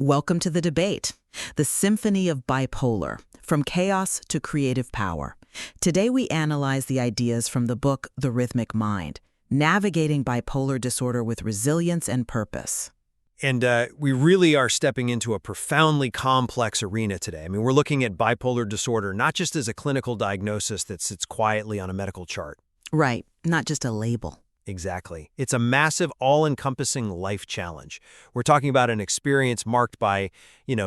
Welcome to the debate, the symphony of bipolar, from chaos to creative power. Today we analyze the ideas from the book The Rhythmic Mind, navigating bipolar disorder with resilience and purpose. And we really are stepping into a profoundly complex arena today. I mean, we're looking at bipolar disorder not just as a clinical diagnosis that sits quietly on a medical chart. Right, not just a label. Exactly. It's a massive, all-encompassing life challenge. We're talking about an experience marked by,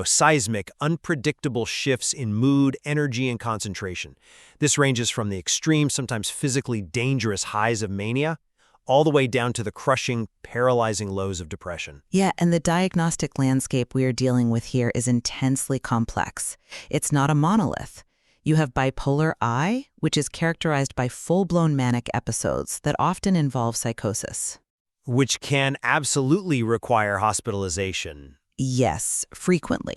seismic, unpredictable shifts in mood, energy, and concentration. This ranges from the extreme, sometimes physically dangerous highs of mania, all the way down to the crushing, paralyzing lows of depression. Yeah, and the diagnostic landscape we are dealing with here is intensely complex. It's not a monolith. You have bipolar I, which is characterized by full-blown manic episodes that often involve psychosis. Which can absolutely require hospitalization. Yes, frequently.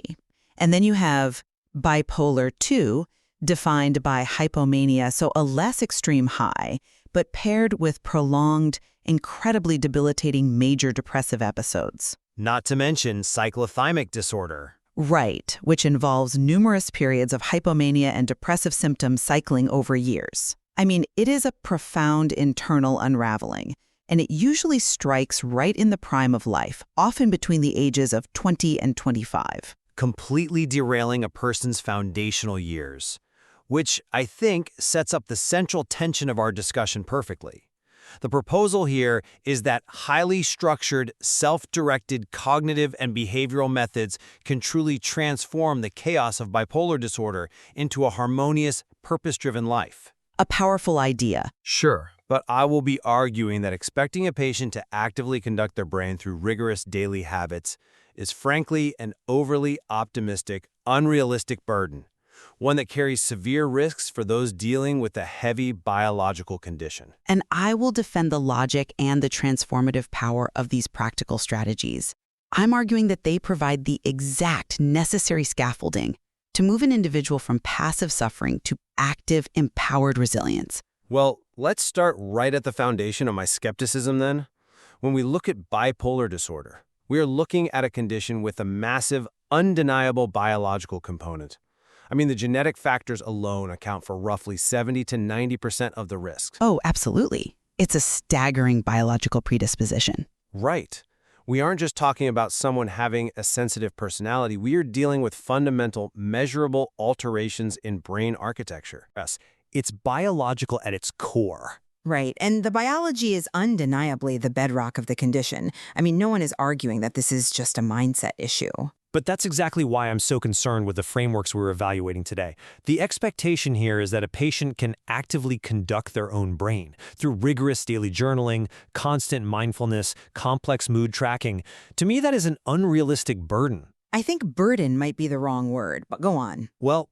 And then you have bipolar II, defined by hypomania, so a less extreme high, but paired with prolonged, incredibly debilitating major depressive episodes. Not to mention cyclothymic disorder. Right, which involves numerous periods of hypomania and depressive symptoms cycling over years. I mean, it is a profound internal unraveling, and it usually strikes right in the prime of life, often between the ages of 20 and 25. Completely derailing a person's foundational years, which I think sets up the central tension of our discussion perfectly. The proposal here is that highly structured, self-directed cognitive and behavioral methods can truly transform the chaos of bipolar disorder into a harmonious, purpose-driven life. A powerful idea. Sure, but I will be arguing that expecting a patient to actively conduct their brain through rigorous daily habits is frankly an overly optimistic, unrealistic burden, one that carries severe risks for those dealing with a heavy biological condition. And I will defend the logic and the transformative power of these practical strategies. I'm arguing that they provide the exact necessary scaffolding to move an individual from passive suffering to active, empowered resilience. Well, let's start right at the foundation of my skepticism then. When we look at bipolar disorder, we are looking at a condition with a massive, undeniable biological component. I mean, the genetic factors alone account for roughly 70 to 90% of the risks. Oh, absolutely. It's a staggering biological predisposition. Right. We aren't just talking about someone having a sensitive personality. We are dealing with fundamental, measurable alterations in brain architecture. Yes, it's biological at its core. Right, and the biology is undeniably the bedrock of the condition. I mean, no one is arguing that this is just a mindset issue. But that's exactly why I'm so concerned with the frameworks we're evaluating today. The expectation here is that a patient can actively conduct their own brain through rigorous daily journaling, constant mindfulness, complex mood tracking. To me, that is an unrealistic burden. I think burden might be the wrong word, but go on. Well,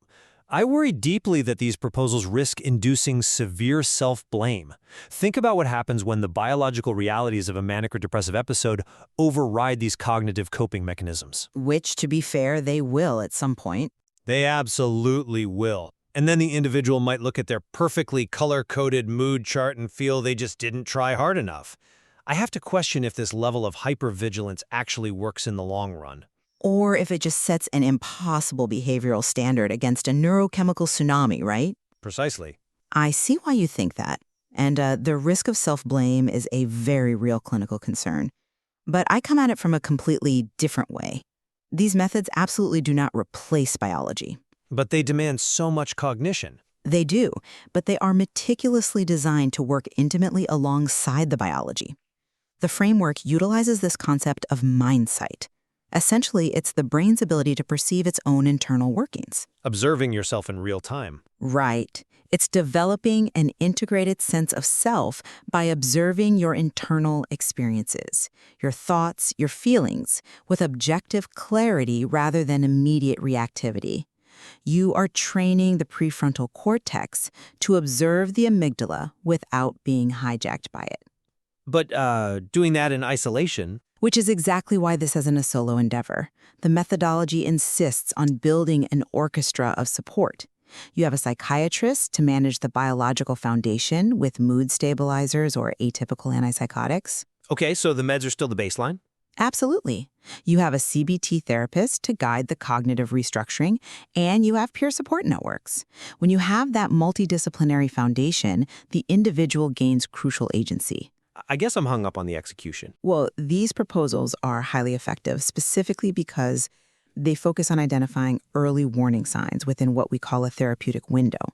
I worry deeply that these proposals risk inducing severe self-blame. Think about what happens when the biological realities of a manic or depressive episode override these cognitive coping mechanisms. Which, to be fair, they will at some point. They absolutely will. And then the individual might look at their perfectly color-coded mood chart and feel they just didn't try hard enough. I have to question if this level of hypervigilance actually works in the long run. Or if it just sets an impossible behavioral standard against a neurochemical tsunami, right? Precisely. I see why you think that. And the risk of self-blame is a very real clinical concern. But I come at it from a completely different way. These methods absolutely do not replace biology. But they demand so much cognition. They do, but they are meticulously designed to work intimately alongside the biology. The framework utilizes this concept of mindsight. Essentially, it's the brain's ability to perceive its own internal workings. Observing yourself in real time. Right. It's developing an integrated sense of self by observing your internal experiences, your thoughts, your feelings, with objective clarity rather than immediate reactivity. You are training the prefrontal cortex to observe the amygdala without being hijacked by it. But doing that in isolation. Which is exactly why this isn't a solo endeavor. The methodology insists on building an orchestra of support. You have a psychiatrist to manage the biological foundation with mood stabilizers or atypical antipsychotics. Okay, so the meds are still the baseline? Absolutely. You have a CBT therapist to guide the cognitive restructuring, and you have peer support networks. When you have that multidisciplinary foundation, the individual gains crucial agency. I guess I'm hung up on the execution. Well, these proposals are highly effective, specifically because they focus on identifying early warning signs within what we call a therapeutic window.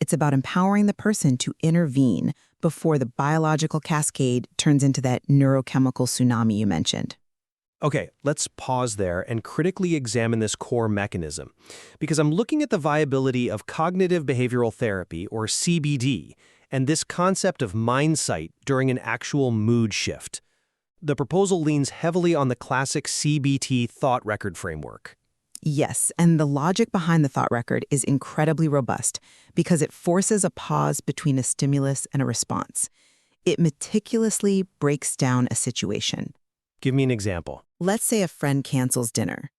It's about empowering the person to intervene before the biological cascade turns into that neurochemical tsunami you mentioned. Okay, let's pause there and critically examine this core mechanism, because I'm looking at the viability of cognitive behavioral therapy, or CBD, and this concept of mindsight during an actual mood shift. The proposal leans heavily on the classic CBT thought record framework. Yes, and the logic behind the thought record is incredibly robust because it forces a pause between a stimulus and a response. It meticulously breaks down a situation. Give me an example. Let's say a friend cancels dinner.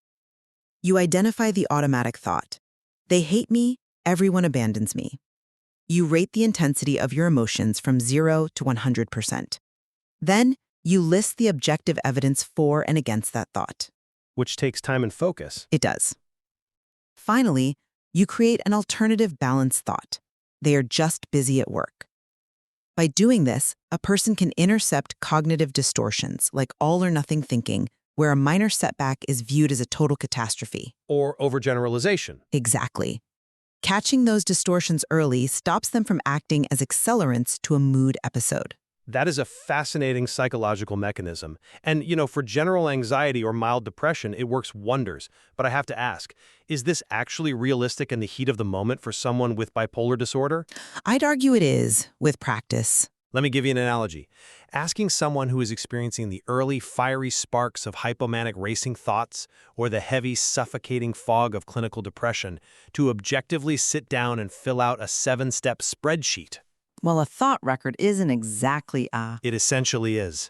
You identify the automatic thought. They hate me, everyone abandons me. You rate the intensity of your emotions from 0 to 100%. Then, you list the objective evidence for and against that thought. Which takes time and focus. It does. Finally, you create an alternative balanced thought. They are just busy at work. By doing this, a person can intercept cognitive distortions like all-or-nothing thinking, where a minor setback is viewed as a total catastrophe. Or overgeneralization. Exactly. Catching those distortions early stops them from acting as accelerants to a mood episode. That is a fascinating psychological mechanism. And, for general anxiety or mild depression, it works wonders. But I have to ask, is this actually realistic in the heat of the moment for someone with bipolar disorder? I'd argue it is, with practice. Let me give you an analogy. Asking someone who is experiencing the early fiery sparks of hypomanic racing thoughts or the heavy suffocating fog of clinical depression to objectively sit down and fill out a 7-step spreadsheet. Well, a thought record isn't exactly It essentially is.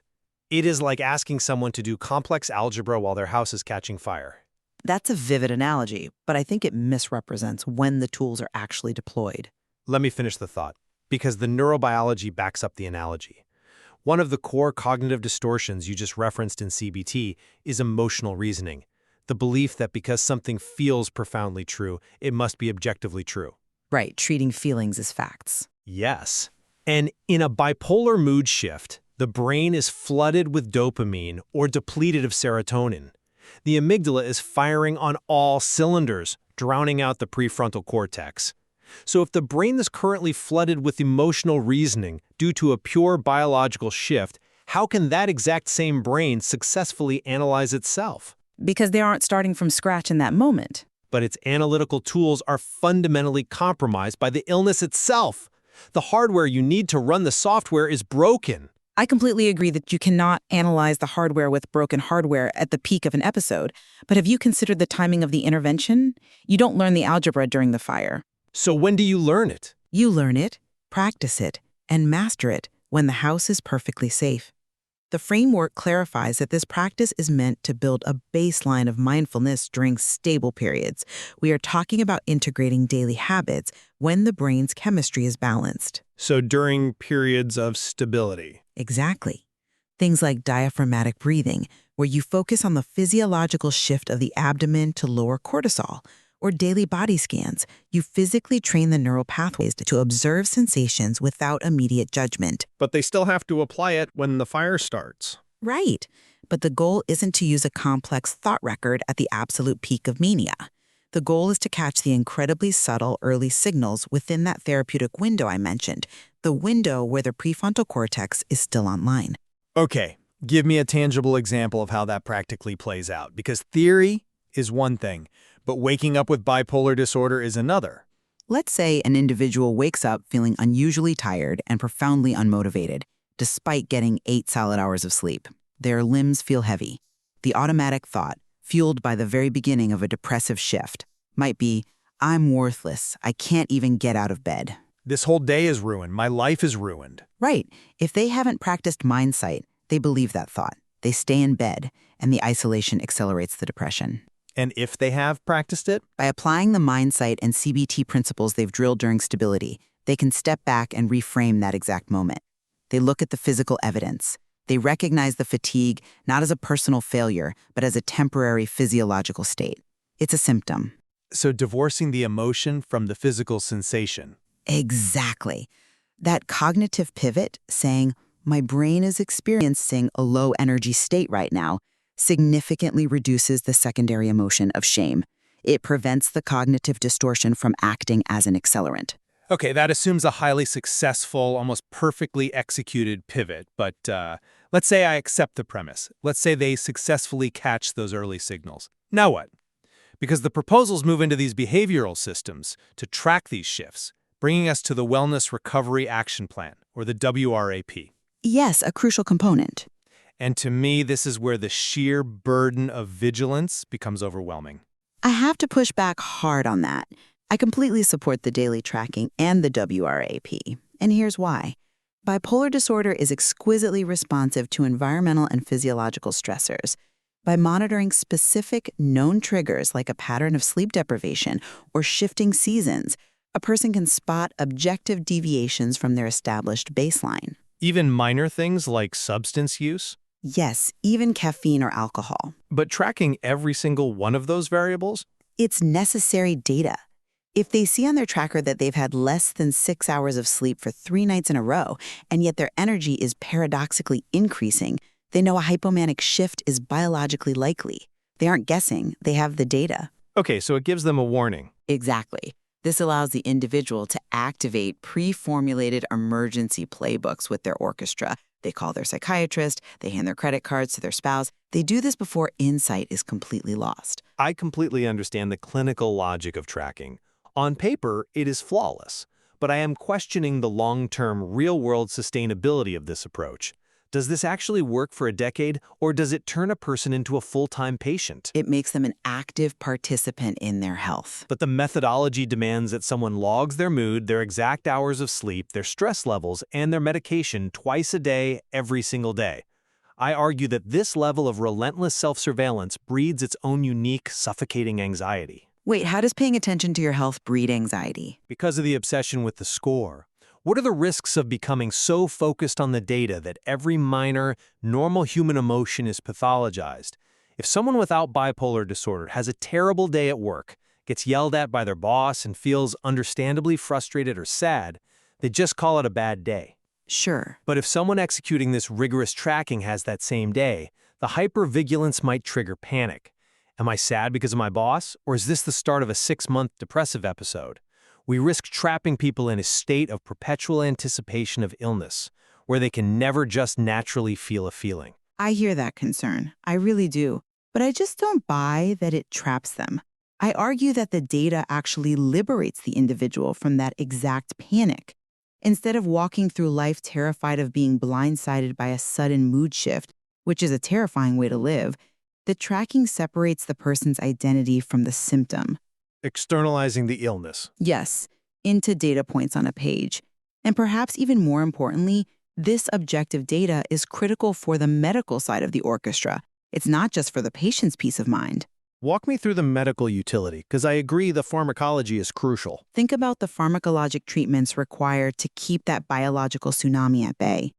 It is like asking someone to do complex algebra while their house is catching fire. That's a vivid analogy, but I think it misrepresents when the tools are actually deployed. Let me finish the thought, because the neurobiology backs up the analogy. One of the core cognitive distortions you just referenced in CBT is emotional reasoning, the belief that because something feels profoundly true, it must be objectively true. Right, treating feelings as facts. Yes. And in a bipolar mood shift, the brain is flooded with dopamine or depleted of serotonin. The amygdala is firing on all cylinders, drowning out the prefrontal cortex. So if the brain is currently flooded with emotional reasoning due to a pure biological shift, how can that exact same brain successfully analyze itself? Because they aren't starting from scratch in that moment. But its analytical tools are fundamentally compromised by the illness itself. The hardware you need to run the software is broken. I completely agree that you cannot analyze the hardware with broken hardware at the peak of an episode, but have you considered the timing of the intervention? You don't learn the algebra during the fire. So when do you learn it? You learn it, practice it, and master it when the house is perfectly safe. The framework clarifies that this practice is meant to build a baseline of mindfulness during stable periods. We are talking about integrating daily habits when the brain's chemistry is balanced. So during periods of stability. Exactly. Things like diaphragmatic breathing, where you focus on the physiological shift of the abdomen to lower cortisol, or daily body scans, you physically train the neural pathways to observe sensations without immediate judgment. But they still have to apply it when the fire starts. Right. But the goal isn't to use a complex thought record at the absolute peak of mania. The goal is to catch the incredibly subtle early signals within that therapeutic window I mentioned, the window where the prefrontal cortex is still online. Okay, give me a tangible example of how that practically plays out, because theory is one thing, but waking up with bipolar disorder is another. Let's say an individual wakes up feeling unusually tired and profoundly unmotivated, despite getting 8 solid hours of sleep. Their limbs feel heavy. The automatic thought, fueled by the very beginning of a depressive shift, might be, I'm worthless. I can't even get out of bed. This whole day is ruined. My life is ruined. Right. If they haven't practiced mindsight, they believe that thought. They stay in bed, and the isolation accelerates the depression. And if they have practiced it? By applying the mindsight and CBT principles they've drilled during stability, they can step back and reframe that exact moment. They look at the physical evidence. They recognize the fatigue not as a personal failure, but as a temporary physiological state. It's a symptom. So divorcing the emotion from the physical sensation. Exactly. That cognitive pivot, saying, my brain is experiencing a low-energy state right now, significantly reduces the secondary emotion of shame. It prevents the cognitive distortion from acting as an accelerant. Okay, that assumes a highly successful, almost perfectly executed pivot, but let's say I accept the premise. Let's say they successfully catch those early signals. Now what? Because the proposals move into these behavioral systems to track these shifts, bringing us to the Wellness Recovery Action Plan, or the WRAP. Yes, a crucial component. And to me, this is where the sheer burden of vigilance becomes overwhelming. I have to push back hard on that. I completely support the daily tracking and the WRAP, and here's why. Bipolar disorder is exquisitely responsive to environmental and physiological stressors. By monitoring specific known triggers like a pattern of sleep deprivation or shifting seasons, a person can spot objective deviations from their established baseline. Even minor things like substance use? Yes, even caffeine or alcohol. But tracking every single one of those variables? It's necessary data. If they see on their tracker that they've had less than 6 hours of sleep for 3 nights in a row, and yet their energy is paradoxically increasing, they know a hypomanic shift is biologically likely. They aren't guessing, they have the data. Okay, so it gives them a warning. Exactly. This allows the individual to activate pre-formulated emergency playbooks with their orchestra. They call their psychiatrist, they hand their credit cards to their spouse. They do this before insight is completely lost. I completely understand the clinical logic of tracking. On paper, it is flawless, but I am questioning the long-term, real-world sustainability of this approach. Does this actually work for a decade, or does it turn a person into a full-time patient? It makes them an active participant in their health. But the methodology demands that someone logs their mood, their exact hours of sleep, their stress levels, and their medication twice a day, every single day. I argue that this level of relentless self-surveillance breeds its own unique, suffocating anxiety. Wait, how does paying attention to your health breed anxiety? Because of the obsession with the score. What are the risks of becoming so focused on the data that every minor, normal human emotion is pathologized? If someone without bipolar disorder has a terrible day at work, gets yelled at by their boss, and feels understandably frustrated or sad, they just call it a bad day. Sure. But if someone executing this rigorous tracking has that same day, the hypervigilance might trigger panic. Am I sad because of my boss, or is this the start of a 6-month depressive episode? We risk trapping people in a state of perpetual anticipation of illness, where they can never just naturally feel a feeling. I hear that concern. I really do. But I just don't buy that it traps them. I argue that the data actually liberates the individual from that exact panic. Instead of walking through life terrified of being blindsided by a sudden mood shift, which is a terrifying way to live, the tracking separates the person's identity from the symptom. Externalizing the illness. Yes, into data points on a page. And perhaps even more importantly, this objective data is critical for the medical side of the orchestra. It's not just for the patient's peace of mind. Walk me through the medical utility, because I agree the pharmacology is crucial. Think about the pharmacologic treatments required to keep that biological tsunami at bay.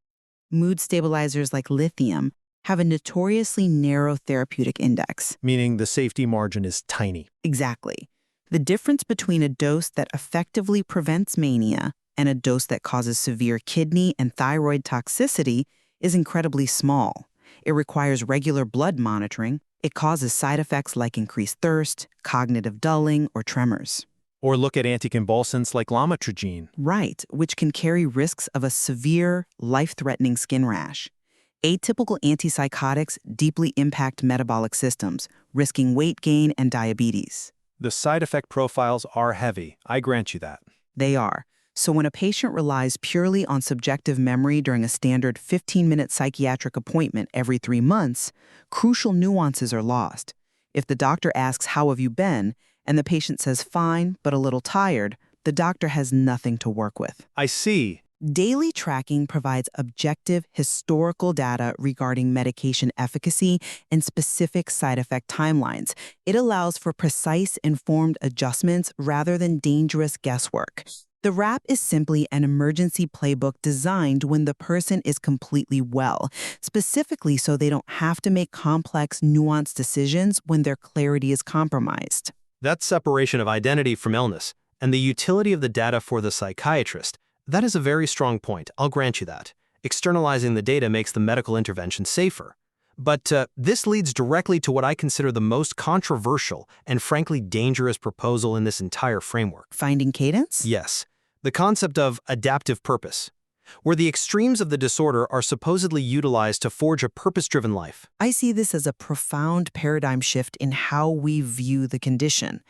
Mood stabilizers like lithium have a notoriously narrow therapeutic index. Meaning the safety margin is tiny. Exactly. The difference between a dose that effectively prevents mania and a dose that causes severe kidney and thyroid toxicity is incredibly small. It requires regular blood monitoring. It causes side effects like increased thirst, cognitive dulling, or tremors. Or look at anticonvulsants like lamotrigine. Right, which can carry risks of a severe, life-threatening skin rash. Atypical antipsychotics deeply impact metabolic systems, risking weight gain and diabetes. The side effect profiles are heavy, I grant you that. They are. So when a patient relies purely on subjective memory during a standard 15-minute psychiatric appointment every 3 months, crucial nuances are lost. If the doctor asks, "How have you been?" and the patient says, "Fine, but a little tired," the doctor has nothing to work with. I see. Daily tracking provides objective historical data regarding medication efficacy and specific side effect timelines. It allows for precise, informed adjustments rather than dangerous guesswork. The RAP is simply an emergency playbook designed when the person is completely well, specifically so they don't have to make complex, nuanced decisions when their clarity is compromised. That's separation of identity from illness, and the utility of the data for the psychiatrist. That is a very strong point, I'll grant you that. Externalizing the data makes the medical intervention safer. But this leads directly to what I consider the most controversial and frankly dangerous proposal in this entire framework. Finding cadence? Yes, the concept of adaptive purpose, where the extremes of the disorder are supposedly utilized to forge a purpose-driven life. I see this as a profound paradigm shift in how we view the condition.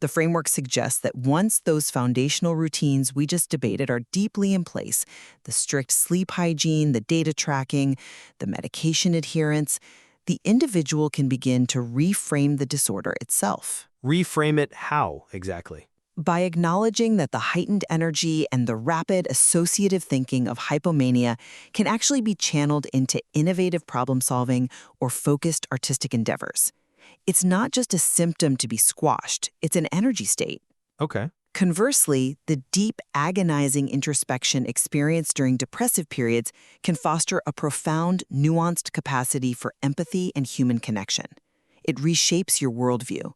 The framework suggests that once those foundational routines we just debated are deeply in place, the strict sleep hygiene, the data tracking, the medication adherence, the individual can begin to reframe the disorder itself. Reframe it how, exactly? By acknowledging that the heightened energy and the rapid associative thinking of hypomania can actually be channeled into innovative problem-solving or focused artistic endeavors. It's not just a symptom to be squashed, it's an energy state. Okay. Conversely, the deep, agonizing introspection experienced during depressive periods can foster a profound, nuanced capacity for empathy and human connection. It reshapes your worldview.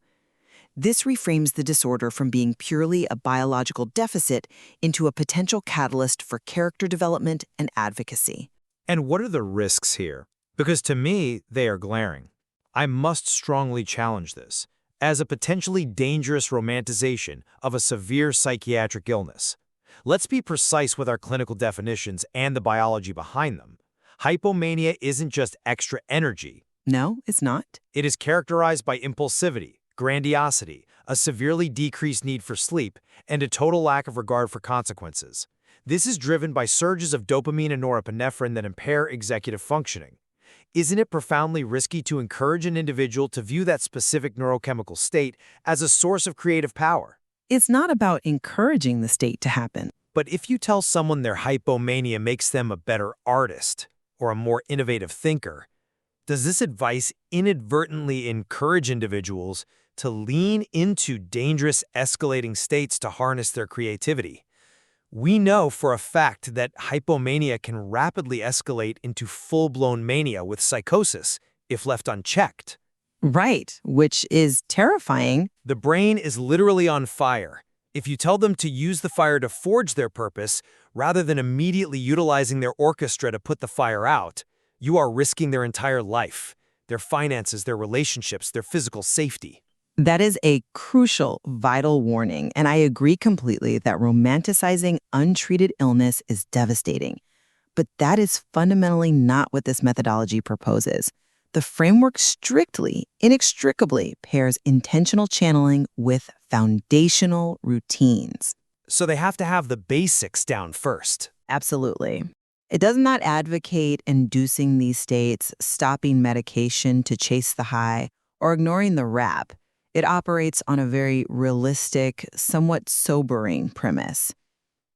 This reframes the disorder from being purely a biological deficit into a potential catalyst for character development and advocacy. And what are the risks here? Because to me, they are glaring. I must strongly challenge this as a potentially dangerous romanticization of a severe psychiatric illness. Let's be precise with our clinical definitions and the biology behind them. Hypomania isn't just extra energy. No, it's not. It is characterized by impulsivity, grandiosity, a severely decreased need for sleep, and a total lack of regard for consequences. This is driven by surges of dopamine and norepinephrine that impair executive functioning. Isn't it profoundly risky to encourage an individual to view that specific neurochemical state as a source of creative power? It's not about encouraging the state to happen. But if you tell someone their hypomania makes them a better artist or a more innovative thinker, does this advice inadvertently encourage individuals to lean into dangerous escalating states to harness their creativity? We know for a fact that hypomania can rapidly escalate into full-blown mania with psychosis if left unchecked. Right, which is terrifying. The brain is literally on fire. If you tell them to use the fire to forge their purpose, rather than immediately utilizing their orchestra to put the fire out, you are risking their entire life, their finances, their relationships, their physical safety. That is a crucial, vital warning, and I agree completely that romanticizing untreated illness is devastating. But that is fundamentally not what this methodology proposes. The framework strictly, inextricably pairs intentional channeling with foundational routines. So they have to have the basics down first. Absolutely. It does not advocate inducing these states, stopping medication to chase the high, or ignoring the RAP. It operates on a very realistic, somewhat sobering premise.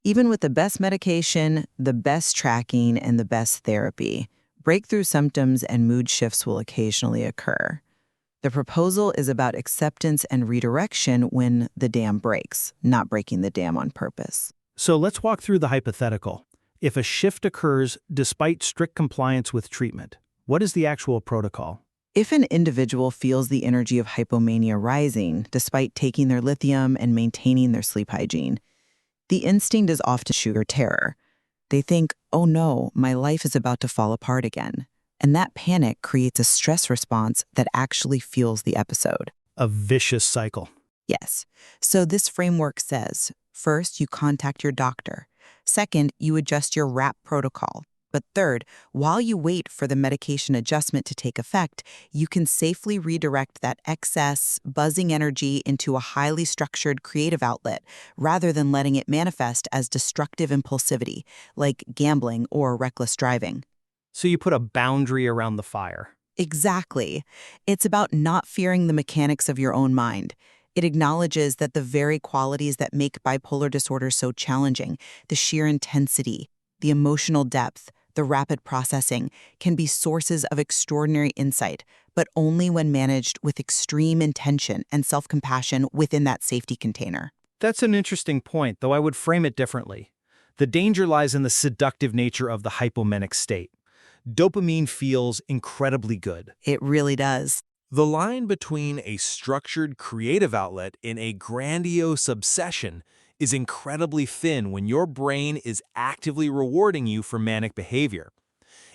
Even with the best medication, the best tracking, and the best therapy, breakthrough symptoms and mood shifts will occasionally occur. The proposal is about acceptance and redirection when the dam breaks, not breaking the dam on purpose. So let's walk through the hypothetical. If a shift occurs despite strict compliance with treatment, what is the actual protocol? If an individual feels the energy of hypomania rising despite taking their lithium and maintaining their sleep hygiene, the instinct is often sheer terror. They think, oh no, my life is about to fall apart again. And that panic creates a stress response that actually fuels the episode. A vicious cycle. Yes. So this framework says, first, you contact your doctor. Second, you adjust your RAP protocol. But third, while you wait for the medication adjustment to take effect, you can safely redirect that excess, buzzing energy into a highly structured creative outlet, rather than letting it manifest as destructive impulsivity, like gambling or reckless driving. So you put a boundary around the fire. Exactly. It's about not fearing the mechanics of your own mind. It acknowledges that the very qualities that make bipolar disorder so challenging, the sheer intensity, the emotional depth, the rapid processing, can be sources of extraordinary insight, but only when managed with extreme intention and self-compassion within that safety container. That's an interesting point, though I would frame it differently. The danger lies in the seductive nature of the hypomanic state. Dopamine feels incredibly good. It really does. The line between a structured creative outlet and a grandiose obsession is incredibly thin when your brain is actively rewarding you for manic behavior.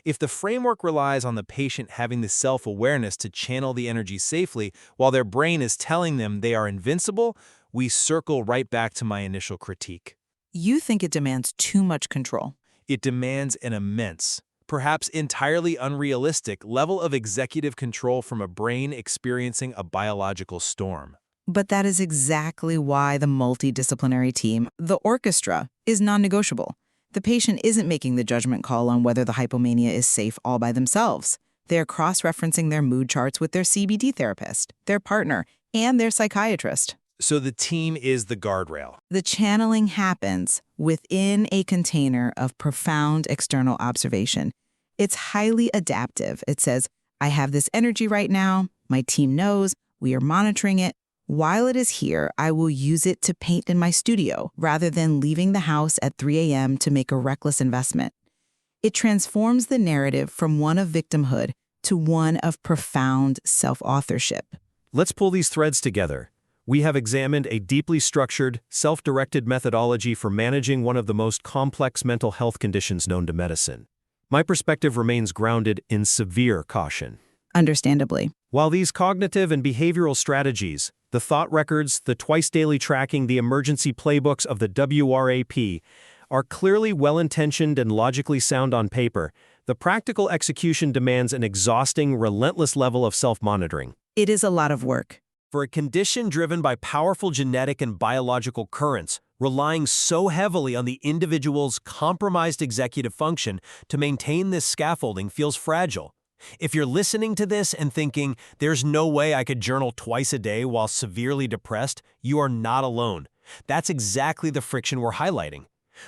If the framework relies on the patient having the self-awareness to channel the energy safely while their brain is telling them they are invincible, we circle right back to my initial critique. You think it demands too much control. It demands an immense, perhaps entirely unrealistic, level of executive control from a brain experiencing a biological storm. But that is exactly why the multidisciplinary team, the orchestra, is non-negotiable. The patient isn't making the judgment call on whether the hypomania is safe all by themselves. They're cross-referencing their mood charts with their CBT therapist, their partner, and their psychiatrist. So the team is the guardrail. The channeling happens within a container of profound external observation. It's highly adaptive. It says, I have this energy right now. My team knows. We are monitoring it. While it is here, I will use it to paint in my studio rather than leaving the house at 3 a.m. to make a reckless investment. It transforms the narrative from one of victimhood to one of profound self-authorship. Let's pull these threads together. We have examined a deeply structured, self-directed methodology for managing one of the most complex mental health conditions known to medicine. My perspective remains grounded in severe caution. Understandably. While these cognitive and behavioral strategies, the thought records, the twice-daily tracking, the emergency playbooks of the WRAP, are clearly well-intentioned and logically sound on paper, the practical execution demands an exhausting, relentless level of self-monitoring. It is a lot of work. For a condition driven by powerful genetic and biological currents, relying so heavily on the individual's compromised executive function to maintain this scaffolding feels fragile. If you're listening to this and thinking, there's no way I could journal twice a day while severely depressed, you are not alone. That's exactly the friction we're highlighting.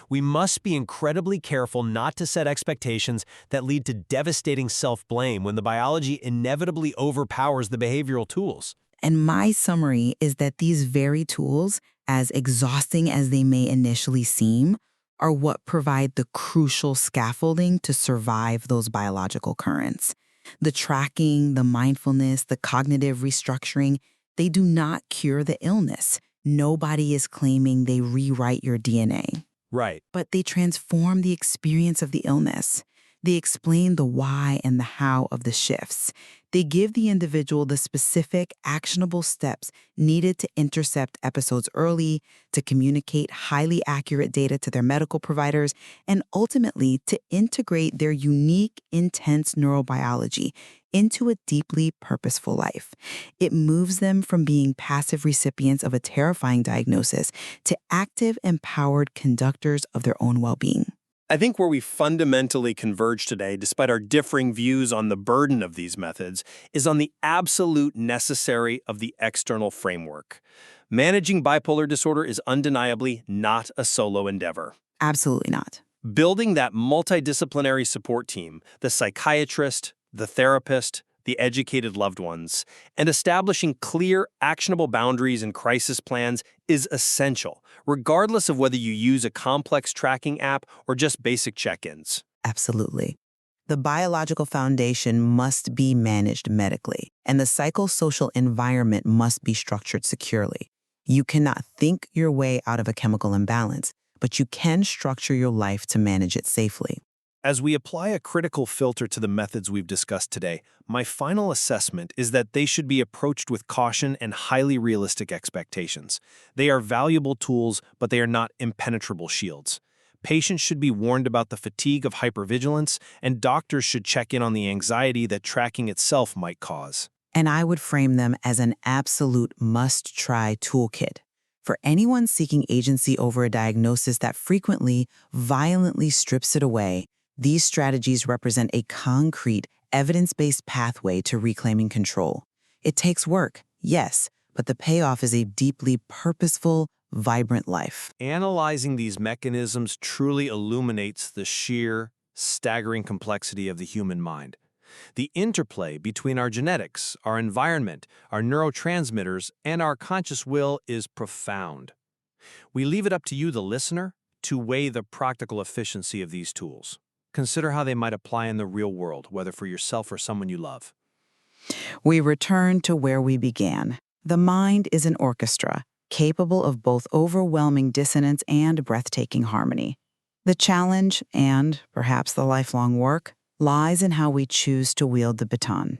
We must be incredibly careful not to set expectations that lead to devastating self-blame when the biology inevitably overpowers the behavioral tools. And my summary is that these very tools, as exhausting as they may initially seem, are what provide the crucial scaffolding to survive those biological currents. The tracking, the mindfulness, the cognitive restructuring, they do not cure the illness. Nobody is claiming they rewrite your DNA. Right. But they transform the experience of the illness. They explain the why and the how of the shifts. They give the individual the specific, actionable steps needed to intercept episodes early, to communicate highly accurate data to their medical providers, and ultimately to integrate their unique, intense neurobiology into a deeply purposeful life. It moves them from being passive recipients of a terrifying diagnosis to active, empowered conductors of their own well-being. I think where we fundamentally converge today, despite our differing views on the burden of these methods, is on the absolute necessary of the external framework. Managing bipolar disorder is undeniably not a solo endeavor. Absolutely not. Building that multidisciplinary support team, the psychiatrist, the therapist, the educated loved ones, and establishing clear, actionable boundaries and crisis plans is essential, regardless of whether you use a complex tracking app or just basic check-ins. Absolutely. The biological foundation must be managed medically, and the psychosocial environment must be structured securely. You cannot think your way out of a chemical imbalance, but you can structure your life to manage it safely. As we apply a critical filter to the methods we've discussed today, my final assessment is that they should be approached with caution and highly realistic expectations. They are valuable tools, but they are not impenetrable shields. Patients should be warned about the fatigue of hypervigilance, and doctors should check in on the anxiety that tracking itself might cause. And I would frame them as an absolute must-try toolkit for anyone seeking agency over a diagnosis that frequently, violently strips it away. These strategies represent a concrete, evidence-based pathway to reclaiming control. It takes work, yes, but the payoff is a deeply purposeful, vibrant life. Analyzing these mechanisms truly illuminates the sheer, staggering complexity of the human mind. The interplay between our genetics, our environment, our neurotransmitters, and our conscious will is profound. We leave it up to you, the listener, to weigh the practical efficiency of these tools. Consider how they might apply in the real world, whether for yourself or someone you love. We return to where we began. The mind is an orchestra, capable of both overwhelming dissonance and breathtaking harmony. The challenge, and perhaps the lifelong work, lies in how we choose to wield the baton.